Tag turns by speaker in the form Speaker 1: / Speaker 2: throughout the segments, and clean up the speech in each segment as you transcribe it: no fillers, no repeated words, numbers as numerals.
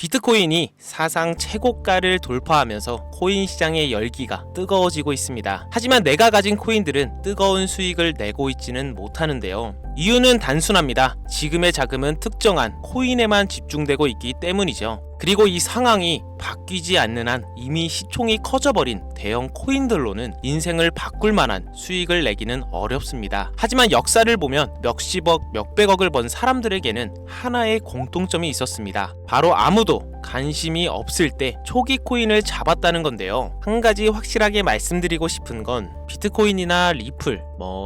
Speaker 1: 비트코인이 사상 최고가를 돌파하면서 코인 시장의 열기가 뜨거워지고 있습니다. 하지만 내가 가진 코인들은 뜨거운 수익을 내고 있지는 못하는데요. 이유는 단순합니다. 지금의 자금은 특정한 코인에만 집중되고 있기 때문이죠. 그리고 이 상황이 바뀌지 않는 한 이미 시총이 커져버린 대형 코인들로는 인생을 바꿀 만한 수익을 내기는 어렵습니다. 하지만 역사를 보면 몇십억, 몇백억을 번 사람들에게는 하나의 공통점이 있었습니다. 바로 아무도 관심이 없을 때 초기 코인을 잡았다는 건데요. 한 가지 확실하게 말씀드리고 싶은 건 비트코인이나 리플,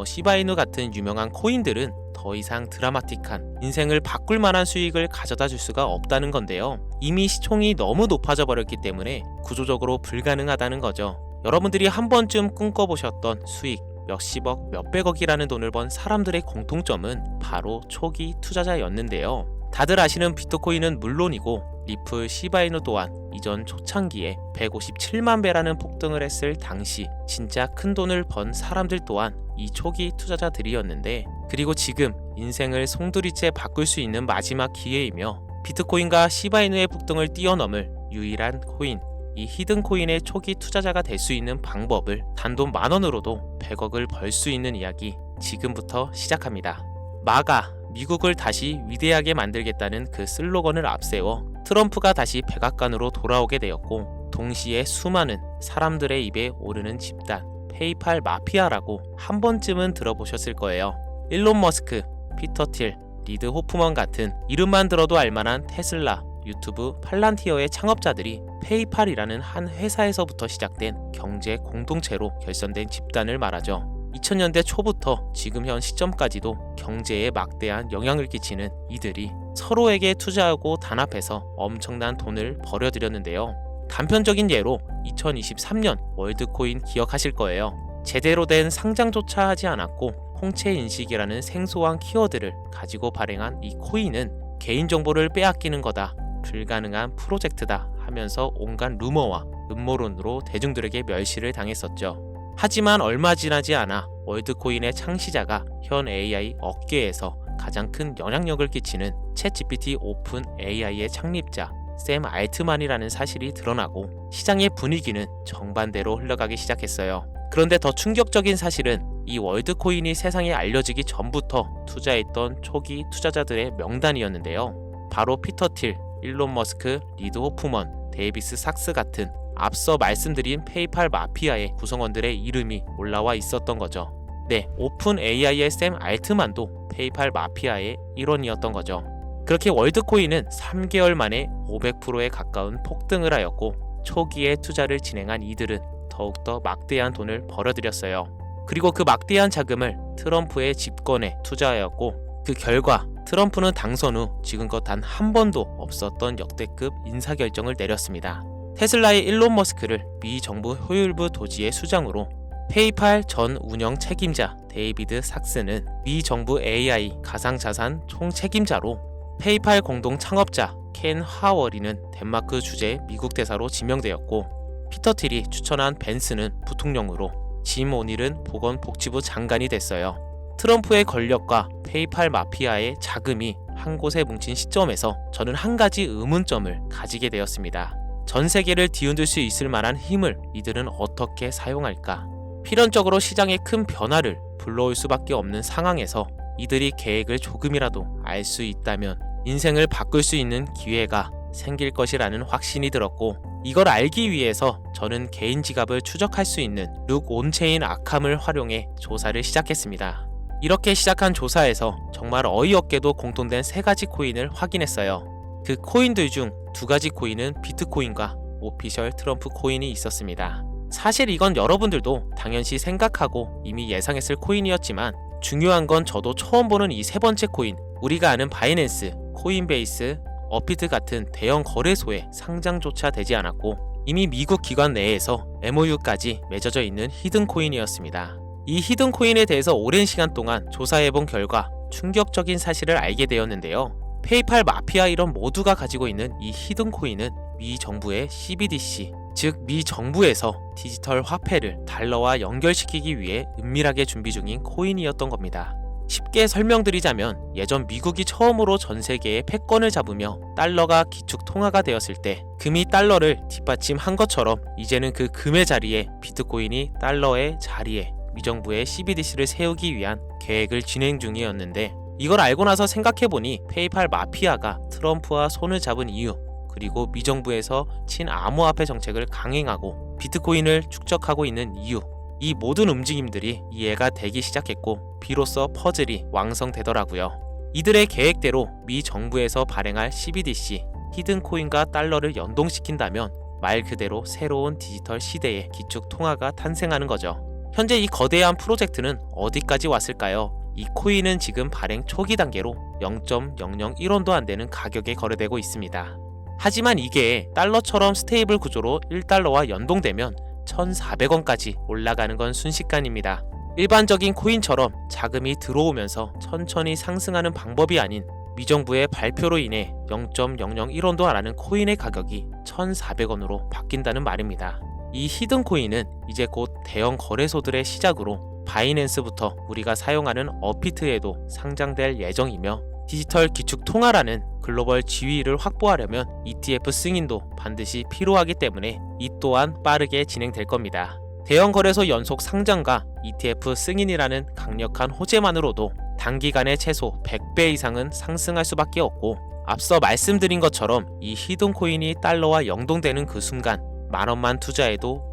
Speaker 1: 시바이누 같은 유명한 코인들은 더 이상 드라마틱한 인생을 바꿀 만한 수익을 가져다 줄 수가 없다는 건데요. 이미 시총이 너무 높아져 버렸기 때문에 구조적으로 불가능하다는 거죠. 여러분들이 한 번쯤 꿈꿔보셨던 수익, 몇십억, 몇백억이라는 돈을 번 사람들의 공통점은 바로 초기 투자자였는데요. 다들 아시는 비트코인은 물론이고 리플, 시바이누 또한 이전 초창기에 157만 배라는 폭등을 했을 당시 진짜 큰 돈을 번 사람들 또한 이 초기 투자자들이었는데, 그리고 지금 인생을 송두리째 바꿀 수 있는 마지막 기회이며 비트코인과 시바이누의 폭등을 뛰어넘을 유일한 코인, 이 히든 코인의 초기 투자자가 될 수 있는 방법을 단돈 10,000원으로도 100억을 벌 수 있는 이야기 지금부터 시작합니다. 마가, 미국을 다시 위대하게 만들겠다는 그 슬로건을 앞세워 트럼프가 다시 백악관으로 돌아오게 되었고, 동시에 수많은 사람들의 입에 오르는 집단 페이팔 마피아라고 한 번쯤은 들어보셨을 거예요. 일론 머스크, 피터 틸, 리드 호프먼 같은 이름만 들어도 알만한 테슬라, 유튜브, 팔란티어의 창업자들이 페이팔이라는 한 회사에서부터 시작된 경제 공동체로 결선된 집단을 말하죠. 2000년대 초부터 지금 현 시점까지도 경제에 막대한 영향을 끼치는 이들이 서로에게 투자하고 단합해서 엄청난 돈을 벌여들였는데요. 단편적인 예로 2023년 월드코인 기억하실 거예요. 제대로 된 상장조차 하지 않았고 홍채 인식이라는 생소한 키워드를 가지고 발행한 이 코인은 개인정보를 빼앗기는 거다, 불가능한 프로젝트다 하면서 온갖 루머와 음모론으로 대중들에게 멸시를 당했었죠. 하지만 얼마 지나지 않아 월드코인의 창시자가 현 AI 업계에서 가장 큰 영향력을 끼치는 챗GPT 오픈 AI의 창립자 샘 알트만이라는 사실이 드러나고 시장의 분위기는 정반대로 흘러가기 시작했어요. 그런데 더 충격적인 사실은 이 월드코인이 세상에 알려지기 전부터 투자했던 초기 투자자들의 명단이었는데요. 바로 피터 틸, 일론 머스크, 리드 호프먼, 데이비스 삭스 같은 앞서 말씀드린 페이팔 마피아의 구성원들의 이름이 올라와 있었던 거죠. 네, 오픈 AI의 샘 알트만도 페이팔 마피아의 일원이었던 거죠. 그렇게 월드코인은 3개월 만에 500%에 가까운 폭등을 하였고, 초기에 투자를 진행한 이들은 더욱더 막대한 돈을 벌어들였어요. 그리고 그 막대한 자금을 트럼프의 집권에 투자하였고, 그 결과 트럼프는 당선 후 지금껏 단 한 번도 없었던 역대급 인사결정을 내렸습니다. 테슬라의 일론 머스크를 미 정부 효율부 도지의 수장으로, 페이팔 전 운영 책임자 데이비드 삭스는 미 정부 AI 가상자산 총책임자로, 페이팔 공동 창업자 켄 하워리는 덴마크 주재 미국 대사로 지명되었고, 피터 틸이 추천한 벤스는 부통령으로, 짐 오닐은 보건복지부 장관이 됐어요. 트럼프의 권력과 페이팔 마피아의 자금이 한 곳에 뭉친 시점에서 저는 한 가지 의문점을 가지게 되었습니다. 전 세계를 뒤흔들 수 있을 만한 힘을 이들은 어떻게 사용할까? 필연적으로 시장에 큰 변화를 불러올 수밖에 없는 상황에서 이들이 계획을 조금이라도 알 수 있다면 인생을 바꿀 수 있는 기회가 생길 것이라는 확신이 들었고, 이걸 알기 위해서 저는 개인 지갑을 추적할 수 있는 룩 온체인 아캄을 활용해 조사를 시작했습니다. 이렇게 시작한 조사에서 정말 어이없게도 공통된 3가지 코인을 확인했어요. 그 코인들 중 2가지 코인은 비트코인과 오피셜 트럼프 코인이 있었습니다. 사실 이건 여러분들도 당연시 생각하고 이미 예상했을 코인이었지만, 중요한 건 저도 처음 보는 이 3번째 코인, 우리가 아는 바이낸스, 코인베이스, 어피트 같은 대형 거래소에 상장조차 되지 않았고 이미 미국 기관 내에서 MOU까지 맺어져 있는 히든 코인이었습니다. 이 히든 코인에 대해서 오랜 시간 동안 조사해본 결과 충격적인 사실을 알게 되었는데요. 페이팔 마피아 일원 모두가 가지고 있는 이 히든 코인은 미 정부의 CBDC, 즉 미 정부에서 디지털 화폐를 달러와 연결시키기 위해 은밀하게 준비 중인 코인이었던 겁니다. 쉽게 설명드리자면 예전 미국이 처음으로 전 세계의 패권을 잡으며 달러가 기축 통화가 되었을 때 금이 달러를 뒷받침한 것처럼 이제는 그 금의 자리에 비트코인이 달러의 자리에 미정부의 CBDC를 세우기 위한 계획을 진행 중이었는데, 이걸 알고 나서 생각해보니 페이팔 마피아가 트럼프와 손을 잡은 이유, 그리고 미정부에서 친암호화폐 정책을 강행하고 비트코인을 축적하고 있는 이유, 이 모든 움직임들이 이해가 되기 시작했고 비로소 퍼즐이 완성되더라고요. 이들의 계획대로 미 정부에서 발행할 CBDC, 히든코인과 달러를 연동시킨다면 말 그대로 새로운 디지털 시대의 기축 통화가 탄생하는 거죠. 현재 이 거대한 프로젝트는 어디까지 왔을까요? 이 코인은 지금 발행 초기 단계로 0.001원도 안 되는 가격에 거래되고 있습니다. 하지만 이게 달러처럼 스테이블 구조로 1달러와 연동되면 1,400원까지 올라가는 건 순식간입니다. 일반적인 코인처럼 자금이 들어오면서 천천히 상승하는 방법이 아닌 미정부의 발표로 인해 0.001원도 안 하는 코인의 가격이 1,400원으로 바뀐다는 말입니다. 이 히든 코인은 이제 곧 대형 거래소들의 시작으로 바이낸스부터 우리가 사용하는 어피트에도 상장될 예정이며, 디지털 기축 통화라는 글로벌 지위를 확보하려면 ETF 승인도 반드시 필요하기 때문에 이 또한 빠르게 진행될 겁니다. 대형 거래소 연속 상장과 ETF 승인이라는 강력한 호재만으로도 단기간에 최소 100배 이상은 상승할 수밖에 없고, 앞서 말씀드린 것처럼 이 히든 코인이 달러와 연동되는 그 순간 만원만 투자해도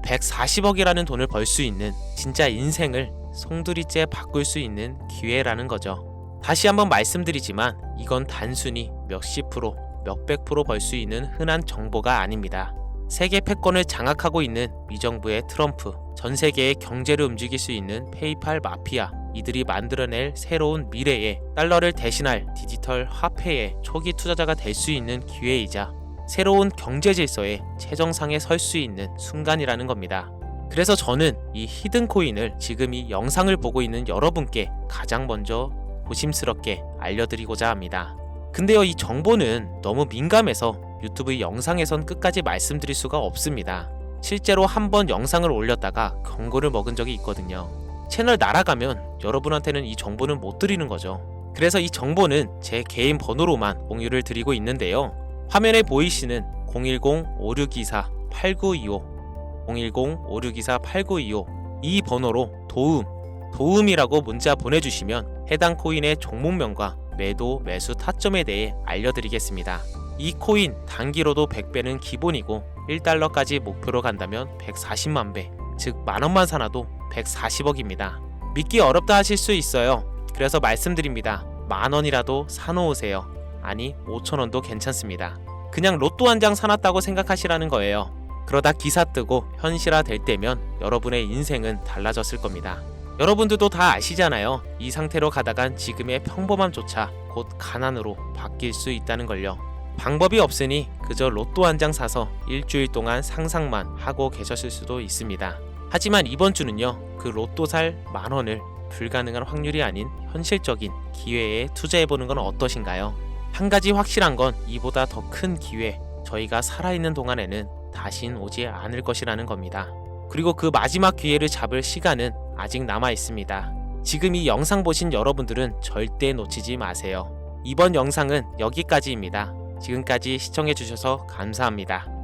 Speaker 1: 140억이라는 돈을 벌 수 있는, 진짜 인생을 송두리째 바꿀 수 있는 기회라는 거죠. 다시 한번 말씀드리지만 이건 단순히 몇십 프로, 몇백 프로 벌 수 있는 흔한 정보가 아닙니다. 세계 패권을 장악하고 있는 미정부의 트럼프, 전 세계의 경제를 움직일 수 있는 페이팔 마피아, 이들이 만들어낼 새로운 미래에 달러를 대신할 디지털 화폐의 초기 투자자가 될 수 있는 기회이자 새로운 경제 질서의 최정상에 설 수 있는 순간이라는 겁니다. 그래서 저는 이 히든 코인을 지금 이 영상을 보고 있는 여러분께 가장 먼저 조심스럽게 알려드리고자 합니다. 근데요, 이 정보는 너무 민감해서 유튜브 영상에선 끝까지 말씀드릴 수가 없습니다. 실제로 한번 영상을 올렸다가 경고를 먹은 적이 있거든요. 채널 날아가면 여러분한테는 이 정보는 못 드리는 거죠. 그래서 이 정보는 제 개인 번호로만 공유를 드리고 있는데요. 화면에 보이시는 010-5624-8925 010-5624-8925 이 번호로 도움이라고 문자 보내주시면 해당 코인의 종목명과 매도, 매수 타점에 대해 알려드리겠습니다. 이 코인 단기로도 100배는 기본이고 1달러까지 목표로 간다면 140만 배, 즉 만원만 사놔도 140억입니다. 믿기 어렵다 하실 수 있어요. 그래서 말씀드립니다. 만원이라도 사놓으세요. 아니 5천원도 괜찮습니다. 그냥 로또 한 장 사놨다고 생각하시라는 거예요. 그러다 기사 뜨고 현실화 될 때면 여러분의 인생은 달라졌을 겁니다. 여러분들도 다 아시잖아요. 이 상태로 가다간 지금의 평범함조차 곧 가난으로 바뀔 수 있다는 걸요. 방법이 없으니 그저 로또 한 장 사서 일주일 동안 상상만 하고 계셨을 수도 있습니다. 하지만 이번 주는요, 그 로또 살 만원을 불가능한 확률이 아닌 현실적인 기회에 투자해보는 건 어떠신가요? 한 가지 확실한 건 이보다 더 큰 기회, 저희가 살아있는 동안에는 다신 오지 않을 것이라는 겁니다. 그리고 그 마지막 기회를 잡을 시간은 아직 남아 있습니다. 지금 이 영상 보신 여러분들은 절대 놓치지 마세요. 이번 영상은 여기까지입니다. 지금까지 시청해주셔서 감사합니다.